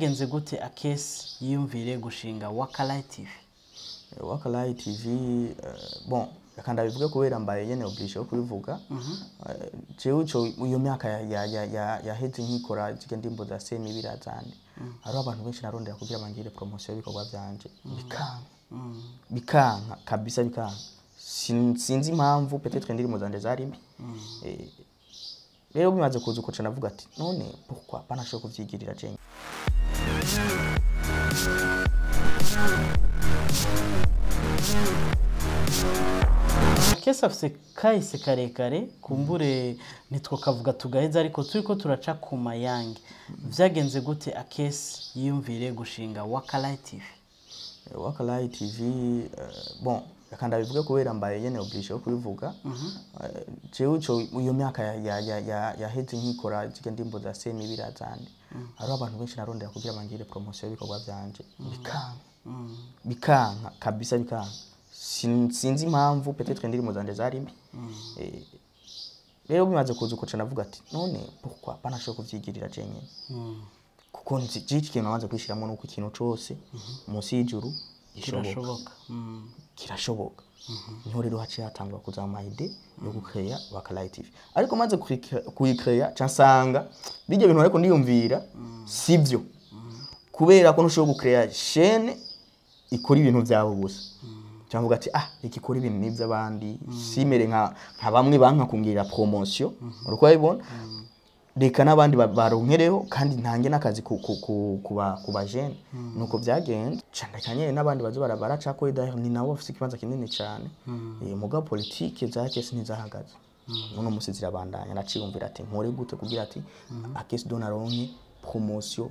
Genze gute Akesi yiyumvire gushinga Wakalayi TV? Wakalayi TV, bon, yakanda bivuga kubera mbaye nyene oblige yo kubivuga. Jewe cyo uyo myaka yaheze nkikora zige ndimbo za semi birazande. Ari abantu benshi narondera kugira bangire promotion y'ibikorwa byanje. Bikanka kabisa bikanka. Sinzi impamvu peut-être ndirimo zande zarimbi. Rero bimaze kuza uko navuga ati none pourquoi panashoka kuvyigirira jenye. Akesi afise kahise karekare kumbure nitwo kavuga tugaheza ariko turiko turaca ku mayange. Vyagenze gute Akesi yiyumvire gushinga Wakalayi TV? Wakalayi TV, bon, yakanda bivuga kubera mbaye nyene oblige yo kubivuga. Jewe cyo uyo myaka yaheze nkikora zige ndimbo za semi birazande. Ari abantu benshi narondera kugira bangire promotion y'ibikorwa byanje. Bikanka kabisa bikanka. Sinzi impamvu peut-être ndirimo zande zarimbi. Rero bimaze kuza uko navuga ati none pourquoi panashoka kuvyigirira jenye. Kuko nzi kintu namaze kwishiramo nuko ikintu cyose munsi y'ijuru kirashoboka. Niho rero haciye hatangwa kuzama ide yo gukreya Wakalayi TV. Ariko maze kuyikreya cansanga bijye bintu ariko ndiyumvira sivyo. Kubera ko ntushobora gukreya chaîne ikora ibintu byawe gusa. Cyangwa ati ikikora ibintu n'ivy'abandi simere nka bamwe banka kungirira promotion. Uruko ayibona reka nabandi baronkereho kandi ntange nakazi kuba jeune nuko byagenze candakanye nabandi bazo baraca ko ni nawo ofisi kibanza kinini cyane muga politique za Akesi ntizahagaze none musizira bandanya naciyumvira ati nkore gute kugira ati Akesi donaronke promotion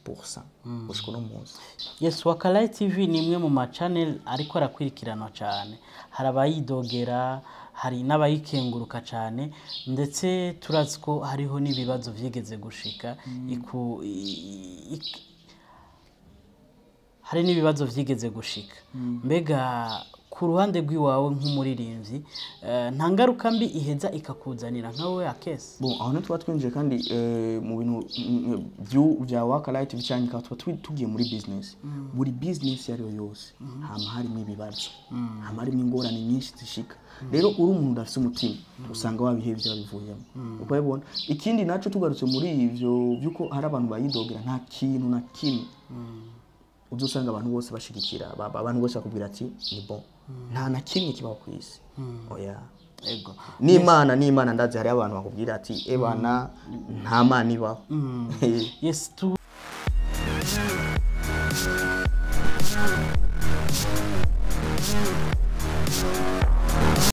100% ushiko no munsi. Yes, Wakalayi TV ni imwe mu ma channel ariko arakwirikiranwa cyane. Harabayidogera, hari n'abayikenguruka cyane ndetse turazi ko hariho nibibazo vyigeze gushika hari nibibazo vyigeze gushika. Mbega ku ruhande rw'iwawe nk'umuririmbyi nta ngaruka mbi iheza ikakuzanira nkawe Akesi? Bon, aho natwa twinjije kandi mu bintu bya Wakalayi TV cyane ka tugiye muri business. Buri business yari yose hama harimo ibibazo. Hama harimo ingorane nyinshi zishika. Rero uri umuntu udafite umutima usanga wabihevye babivuyemo. Uko yabona ikindi naco tugarutse muri ivyo byuko hari abantu bayidogera nta kintu na kimwe. Uzosanga abantu bose bashigikira abantu bose bakubwira ati ni bon nta na kimwe kibaho kwisi. Oya ego n'Imana ndazi hari abantu bakubwira ati ebana nta mana ibaho. Yes tu